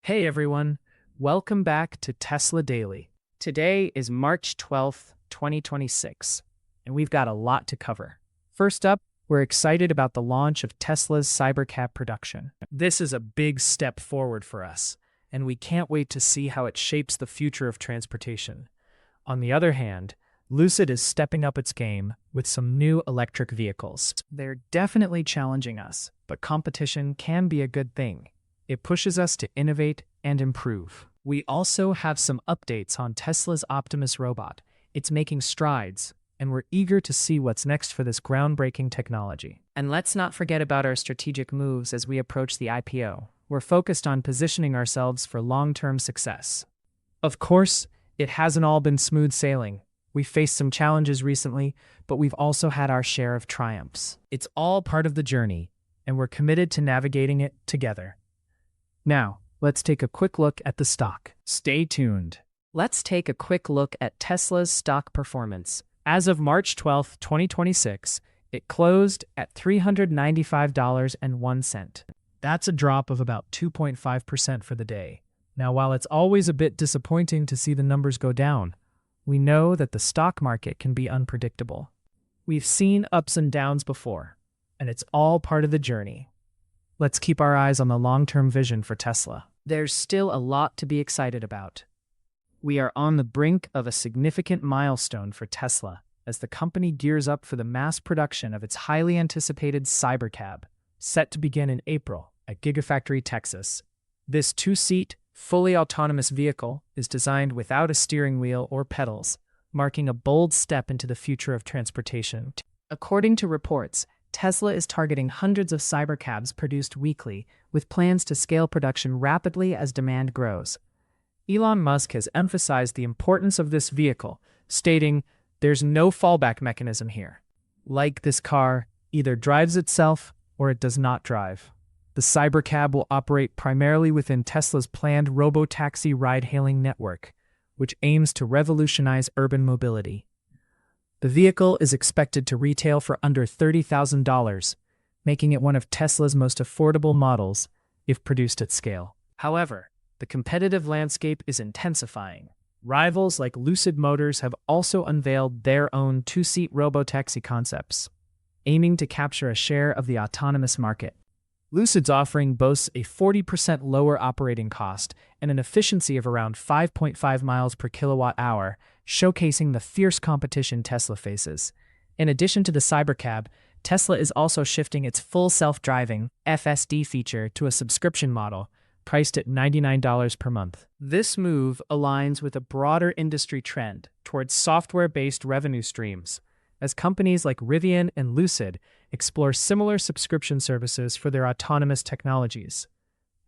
Hey everyone, welcome back to Tesla Daily. Today is March 12th, 2026, and we've got a lot to cover. First up, we're excited about the launch of Tesla's Cybercab production. This is a big step forward for us, and we can't wait to see how it shapes the future of transportation. On the other hand, Lucid is stepping up its game with some new electric vehicles. They're definitely challenging us, but competition can be a good thing. It pushes us to innovate and improve. We also have some updates on Tesla's Optimus robot. It's making strides, and we're eager to see what's next for this groundbreaking technology. And let's not forget about our strategic moves as we approach the IPO. We're focused on positioning ourselves for long-term success. Of course, it hasn't all been smooth sailing. We've faced some challenges recently, but we've also had our share of triumphs. It's all part of the journey, and we're committed to navigating it together. Now, let's take a quick look at the stock. Stay tuned. Let's take a quick look at Tesla's stock performance. As of March 12, 2026, it closed at $395.01. That's a drop of about 2.5% for the day. Now, while it's always a bit disappointing to see the numbers go down, we know that the stock market can be unpredictable. We've seen ups and downs before, and it's all part of the journey. Let's keep our eyes on the long-term vision for Tesla. There's still a lot to be excited about. We are on the brink of a significant milestone for Tesla as the company gears up for the mass production of its highly anticipated Cybercab, set to begin in April at Gigafactory, Texas. This two-seat, fully autonomous vehicle is designed without a steering wheel or pedals, marking a bold step into the future of transportation. According to reports, Tesla is targeting hundreds of Cybercabs produced weekly, with plans to scale production rapidly as demand grows. Elon Musk has emphasized the importance of this vehicle, stating, "There's no fallback mechanism here. Like this car, either drives itself or it does not drive." The Cybercab will operate primarily within Tesla's planned Robotaxi ride-hailing network, which aims to revolutionize urban mobility. The vehicle is expected to retail for under $30,000, making it one of Tesla's most affordable models if produced at scale. However, the competitive landscape is intensifying. Rivals like Lucid Motors have also unveiled their own two-seat robotaxi concepts, aiming to capture a share of the autonomous market. Lucid's offering boasts a 40% lower operating cost and an efficiency of around 5.5 miles per kilowatt-hour, showcasing the fierce competition Tesla faces. In addition to the Cybercab, Tesla is also shifting its full self-driving FSD feature to a subscription model, priced at $99 per month. This move aligns with a broader industry trend towards software-based revenue streams, as companies like Rivian and Lucid explore similar subscription services for their autonomous technologies.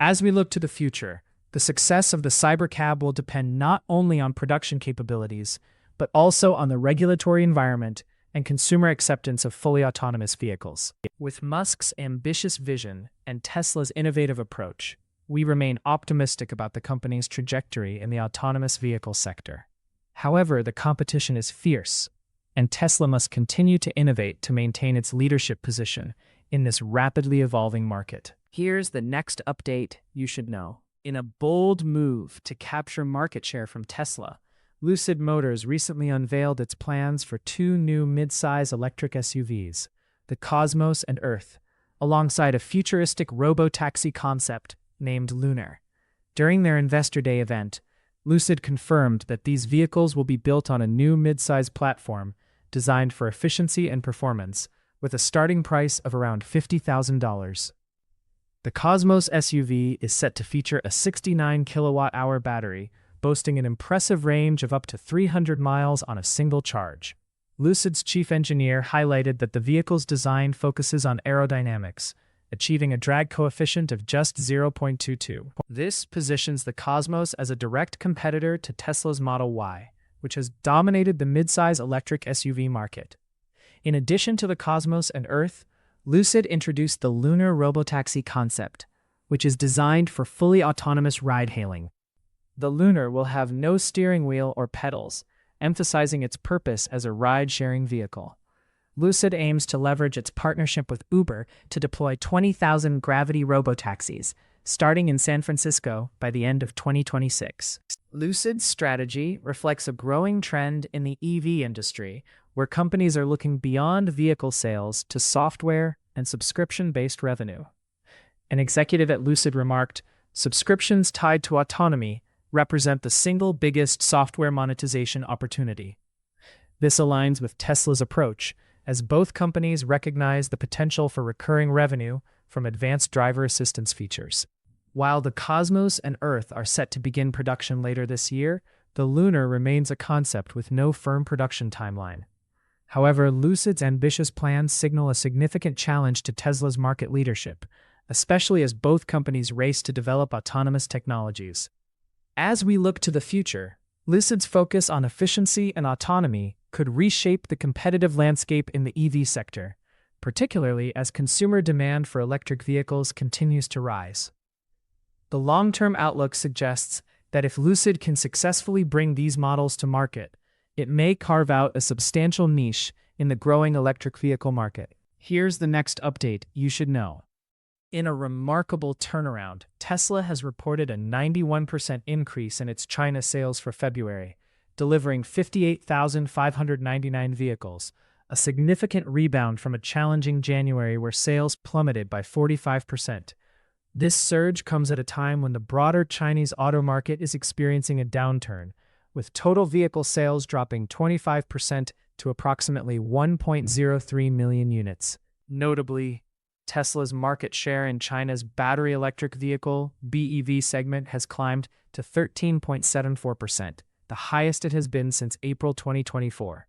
As we look to the future, the success of the Cybercab will depend not only on production capabilities, but also on the regulatory environment and consumer acceptance of fully autonomous vehicles. With Musk's ambitious vision and Tesla's innovative approach, we remain optimistic about the company's trajectory in the autonomous vehicle sector. However, the competition is fierce, and Tesla must continue to innovate to maintain its leadership position in this rapidly evolving market. Here's the next update you should know. In a bold move to capture market share from Tesla, Lucid Motors recently unveiled its plans for two new mid-size electric SUVs, the Cosmos and Earth, alongside a futuristic robotaxi concept named Lunar. During their Investor Day event, Lucid confirmed that these vehicles will be built on a new mid-size platform designed for efficiency and performance, with a starting price of around $50,000. The Cosmos SUV is set to feature a 69 kilowatt-hour battery, boasting an impressive range of up to 300 miles on a single charge. Lucid's chief engineer highlighted that the vehicle's design focuses on aerodynamics, achieving a drag coefficient of just 0.22. This positions the Cosmos as a direct competitor to Tesla's Model Y, which has dominated the midsize electric SUV market. In addition to the Cosmos and Earth, Lucid introduced the Lunar Robotaxi concept, which is designed for fully autonomous ride-hailing. The Lunar will have no steering wheel or pedals, emphasizing its purpose as a ride-sharing vehicle. Lucid aims to leverage its partnership with Uber to deploy 20,000 Gravity robotaxis, starting in San Francisco by the end of 2026. Lucid's strategy reflects a growing trend in the EV industry, where companies are looking beyond vehicle sales to software and subscription-based revenue. An executive at Lucid remarked, "Subscriptions tied to autonomy represent the single biggest software monetization opportunity." This aligns with Tesla's approach, as both companies recognize the potential for recurring revenue from advanced driver assistance features. While the Cosmos and Earth are set to begin production later this year, the Lunar remains a concept with no firm production timeline. However, Lucid's ambitious plans signal a significant challenge to Tesla's market leadership, especially as both companies race to develop autonomous technologies. As we look to the future, Lucid's focus on efficiency and autonomy could reshape the competitive landscape in the EV sector, particularly as consumer demand for electric vehicles continues to rise. The long-term outlook suggests that if Lucid can successfully bring these models to market, it may carve out a substantial niche in the growing electric vehicle market. Here's the next update you should know. In a remarkable turnaround, Tesla has reported a 91% increase in its China sales for February, delivering 58,599 vehicles, a significant rebound from a challenging January where sales plummeted by 45%. This surge comes at a time when the broader Chinese auto market is experiencing a downturn, with total vehicle sales dropping 25% to approximately 1.03 million units. Notably, Tesla's market share in China's battery electric vehicle (BEV) segment has climbed to 13.74%, the highest it has been since April 2024.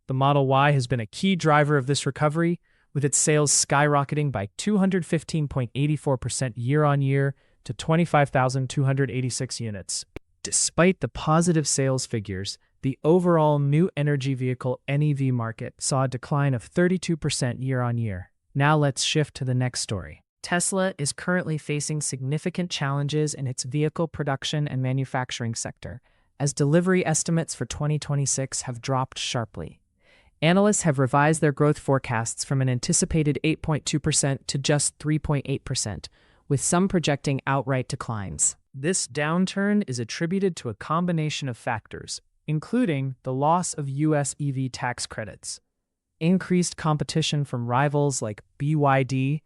The Model Y has been a key driver of this recovery, with its sales skyrocketing by 215.84% year-on-year to 25,286 units. Despite the positive sales figures, the overall new energy vehicle (NEV) market saw a decline of 32% year-on-year. Now let's shift to the next story. Tesla is currently facing significant challenges in its vehicle production and manufacturing sector, as delivery estimates for 2026 have dropped sharply. Analysts have revised their growth forecasts from an anticipated 8.2% to just 3.8%, with some projecting outright declines. This downturn is attributed to a combination of factors, including the loss of U.S. EV tax credits, increased competition from rivals like BYD,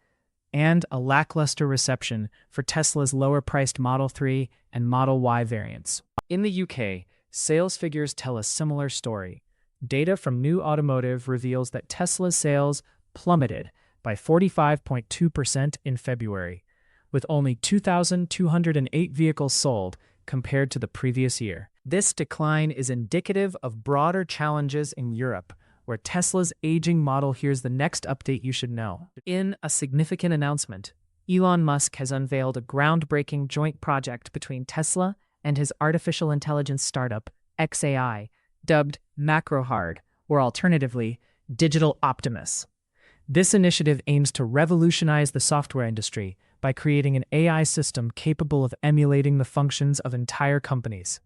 and a lackluster reception for Tesla's lower-priced Model 3 and Model Y variants. In the UK, sales figures tell a similar story. Data from New Automotive reveals that Tesla's sales plummeted by 45.2% in February, with only 2,208 vehicles sold compared to the previous year. This decline is indicative of broader challenges in Europe, where Tesla's aging model. Here's the next update you should know. In a significant announcement, Elon Musk has unveiled a groundbreaking joint project between Tesla and his artificial intelligence startup, xAI, dubbed MacroHard, or alternatively, Digital Optimus. This initiative aims to revolutionize the software industry by creating an AI system capable of emulating the functions of entire companies.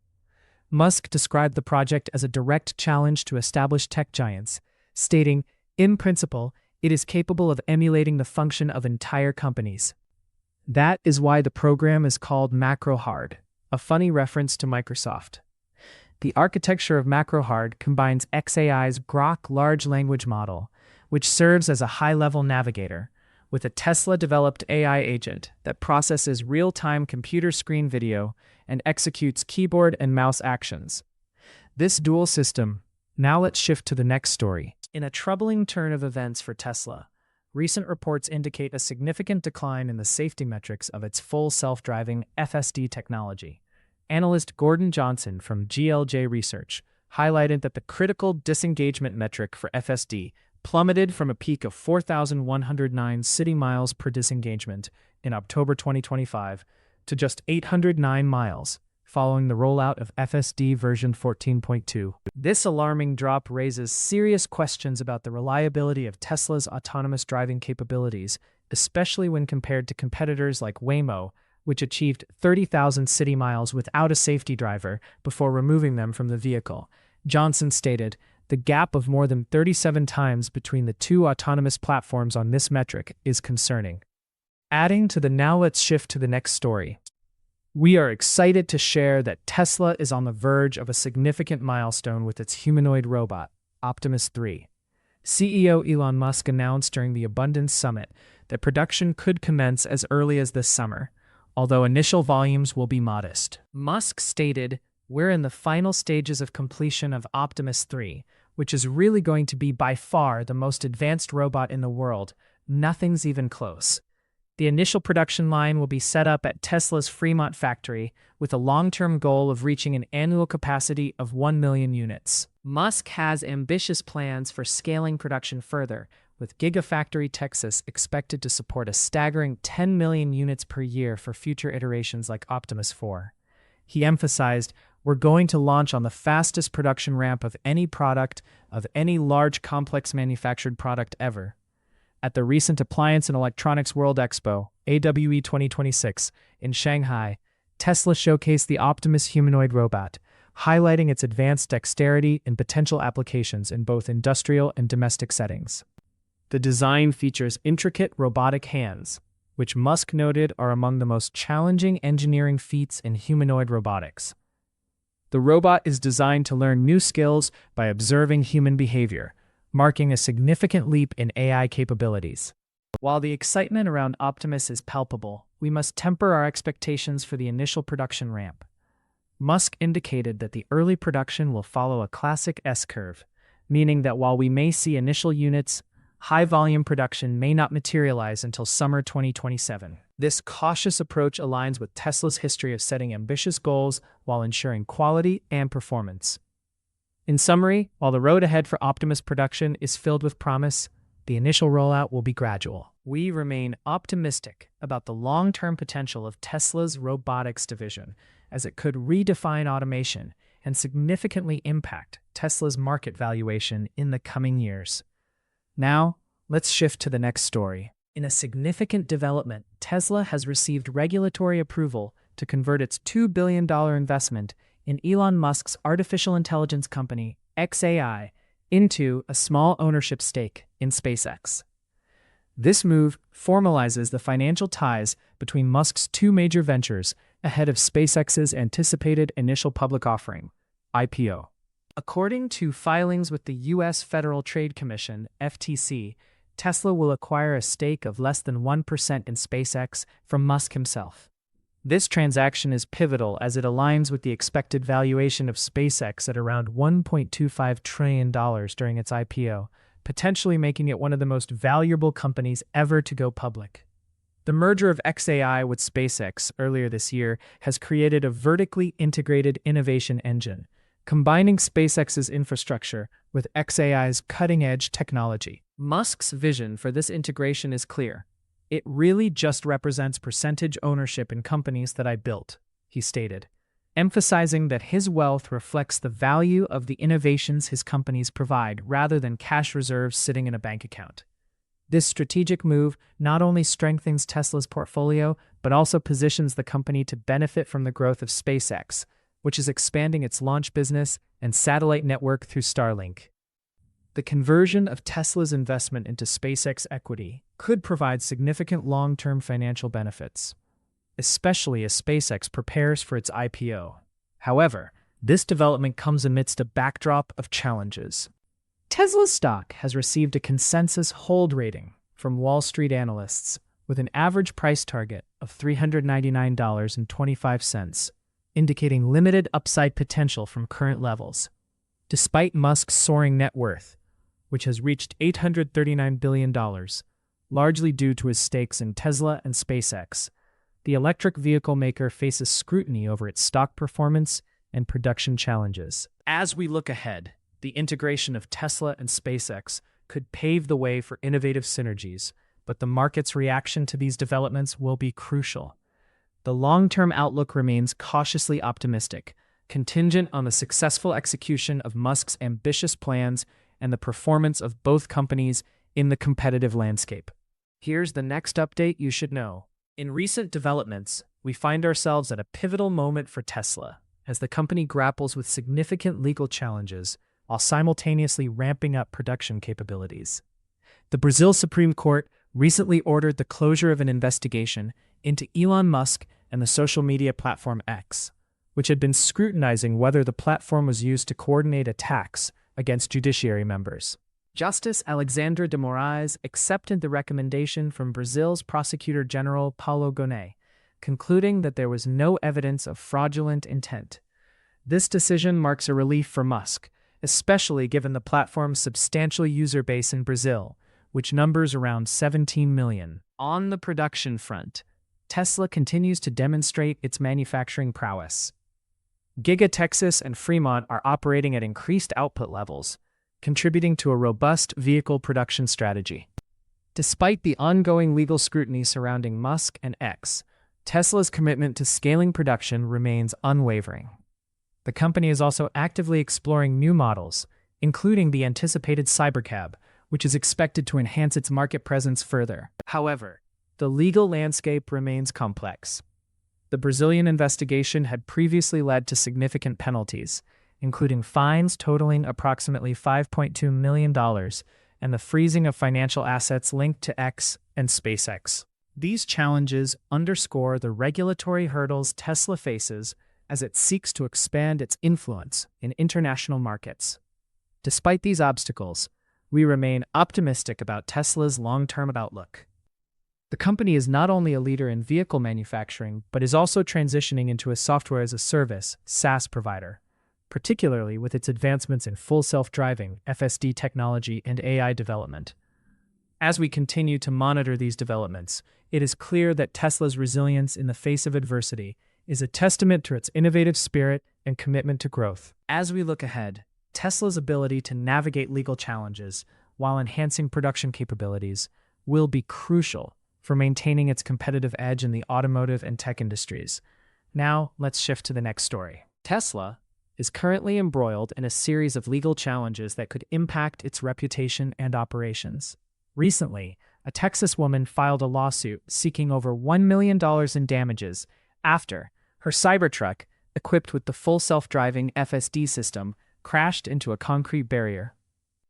Musk described the project as a direct challenge to established tech giants, stating, "In principle, it is capable of emulating the function of entire companies." That is why the program is called MacroHard, a funny reference to Microsoft. The architecture of MacroHard combines xAI's Grok large language model, which serves as a high-level navigator, with a Tesla-developed AI agent that processes real-time computer screen video and executes keyboard and mouse actions. This dual system. Now let's shift to the next story. In a troubling turn of events for Tesla, recent reports indicate a significant decline in the safety metrics of its full self-driving FSD technology. Analyst Gordon Johnson from GLJ Research highlighted that the critical disengagement metric for FSD plummeted from a peak of 4,109 city miles per disengagement in October 2025 to just 809 miles, following the rollout of FSD version 14.2. This alarming drop raises serious questions about the reliability of Tesla's autonomous driving capabilities, especially when compared to competitors like Waymo, which achieved 30,000 city miles without a safety driver before removing them from the vehicle. Johnson stated, "The gap of more than 37 times between the two autonomous platforms on this metric is concerning." Adding to the now, let's shift to the next story. We are excited to share that Tesla is on the verge of a significant milestone with its humanoid robot, Optimus 3. CEO Elon Musk announced during the Abundance Summit that production could commence as early as this summer, although initial volumes will be modest. Musk stated, "We're in the final stages of completion of Optimus 3, which is really going to be by far the most advanced robot in the world. Nothing's even close." The initial production line will be set up at Tesla's Fremont factory, with a long-term goal of reaching an annual capacity of 1 million units. Musk has ambitious plans for scaling production further, with Gigafactory Texas expected to support a staggering 10 million units per year for future iterations like Optimus 4. He emphasized, "We're going to launch on the fastest production ramp of any product, of any large complex manufactured product ever." At the recent Appliance and Electronics World Expo, AWE 2026, in Shanghai, Tesla showcased the Optimus humanoid robot, highlighting its advanced dexterity and potential applications in both industrial and domestic settings. The design features intricate robotic hands, which Musk noted are among the most challenging engineering feats in humanoid robotics. The robot is designed to learn new skills by observing human behavior, marking a significant leap in AI capabilities. While the excitement around Optimus is palpable, we must temper our expectations for the initial production ramp. Musk indicated that the early production will follow a classic S-curve, meaning that while we may see initial units, high-volume production may not materialize until summer 2027. This cautious approach aligns with Tesla's history of setting ambitious goals while ensuring quality and performance. In summary, while the road ahead for Optimus production is filled with promise, the initial rollout will be gradual. We remain optimistic about the long-term potential of Tesla's robotics division, as it could redefine automation and significantly impact Tesla's market valuation in the coming years. Now, let's shift to the next story. In a significant development, Tesla has received regulatory approval to convert its $2 billion investment in Elon Musk's artificial intelligence company, xAI, into a small ownership stake in SpaceX. This move formalizes the financial ties between Musk's two major ventures ahead of SpaceX's anticipated initial public offering, IPO. According to filings with the U.S. Federal Trade Commission, FTC, Tesla will acquire a stake of less than 1% in SpaceX from Musk himself. This transaction is pivotal as it aligns with the expected valuation of SpaceX at around $1.25 trillion during its IPO, potentially making it one of the most valuable companies ever to go public. The merger of xAI with SpaceX earlier this year has created a vertically integrated innovation engine, combining SpaceX's infrastructure with xAI's cutting-edge technology. Musk's vision for this integration is clear. "It really just represents percentage ownership in companies that I built," he stated, emphasizing that his wealth reflects the value of the innovations his companies provide rather than cash reserves sitting in a bank account. This strategic move not only strengthens Tesla's portfolio, but also positions the company to benefit from the growth of SpaceX, which is expanding its launch business and satellite network through Starlink. The conversion of Tesla's investment into SpaceX equity could provide significant long-term financial benefits, especially as SpaceX prepares for its IPO. However, this development comes amidst a backdrop of challenges. Tesla's stock has received a consensus hold rating from Wall Street analysts, with an average price target of $399.25, indicating limited upside potential from current levels. Despite Musk's soaring net worth, which has reached $839 billion, largely due to his stakes in Tesla and SpaceX, the electric vehicle maker faces scrutiny over its stock performance and production challenges. As we look ahead, the integration of Tesla and SpaceX could pave the way for innovative synergies, but the market's reaction to these developments will be crucial. The long-term outlook remains cautiously optimistic, contingent on the successful execution of Musk's ambitious plans and the performance of both companies in the competitive landscape. Here's the next update you should know. In recent developments, we find ourselves at a pivotal moment for Tesla, as the company grapples with significant legal challenges while simultaneously ramping up production capabilities. The Brazil Supreme Court recently ordered the closure of an investigation into Elon Musk and the social media platform X, which had been scrutinizing whether the platform was used to coordinate attacks against judiciary members. Justice Alexandre de Moraes accepted the recommendation from Brazil's Prosecutor General Paulo Gonet, concluding that there was no evidence of fraudulent intent. This decision marks a relief for Musk, especially given the platform's substantial user base in Brazil, which numbers around 17 million. On the production front, Tesla continues to demonstrate its manufacturing prowess. Giga Texas and Fremont are operating at increased output levels, contributing to a robust vehicle production strategy. Despite the ongoing legal scrutiny surrounding Musk and X, Tesla's commitment to scaling production remains unwavering. The company is also actively exploring new models, including the anticipated Cybercab, which is expected to enhance its market presence further. However, the legal landscape remains complex. The Brazilian investigation had previously led to significant penalties, including fines totaling approximately $5.2 million and the freezing of financial assets linked to X and SpaceX. These challenges underscore the regulatory hurdles Tesla faces as it seeks to expand its influence in international markets. Despite these obstacles, we remain optimistic about Tesla's long-term outlook. The company is not only a leader in vehicle manufacturing, but is also transitioning into a software-as-a-service (SaaS) provider, particularly with its advancements in full self-driving, FSD technology, and AI development. As we continue to monitor these developments, it is clear that Tesla's resilience in the face of adversity is a testament to its innovative spirit and commitment to growth. As we look ahead, Tesla's ability to navigate legal challenges while enhancing production capabilities will be crucial for maintaining its competitive edge in the automotive and tech industries. Now, let's shift to the next story. Tesla is currently embroiled in a series of legal challenges that could impact its reputation and operations. Recently, a Texas woman filed a lawsuit seeking over $1 million in damages after her Cybertruck, equipped with the full self-driving FSD system, crashed into a concrete barrier.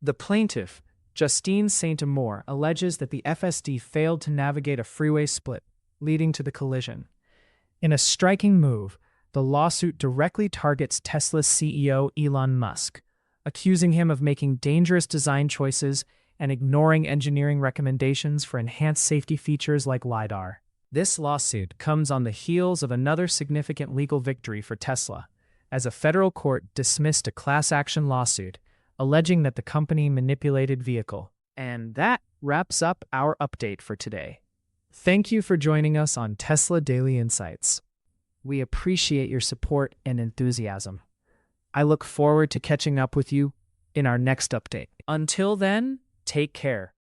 The plaintiff, Justine Saint-Amour, alleges that the FSD failed to navigate a freeway split, leading to the collision. In a striking move, the lawsuit directly targets Tesla's CEO Elon Musk, accusing him of making dangerous design choices and ignoring engineering recommendations for enhanced safety features like LiDAR. This lawsuit comes on the heels of another significant legal victory for Tesla, as a federal court dismissed a class action lawsuit alleging that the company manipulated vehicle. And that wraps up our update for today. Thank you for joining us on Tesla Daily Insights. We appreciate your support and enthusiasm. I look forward to catching up with you in our next update. Until then, take care.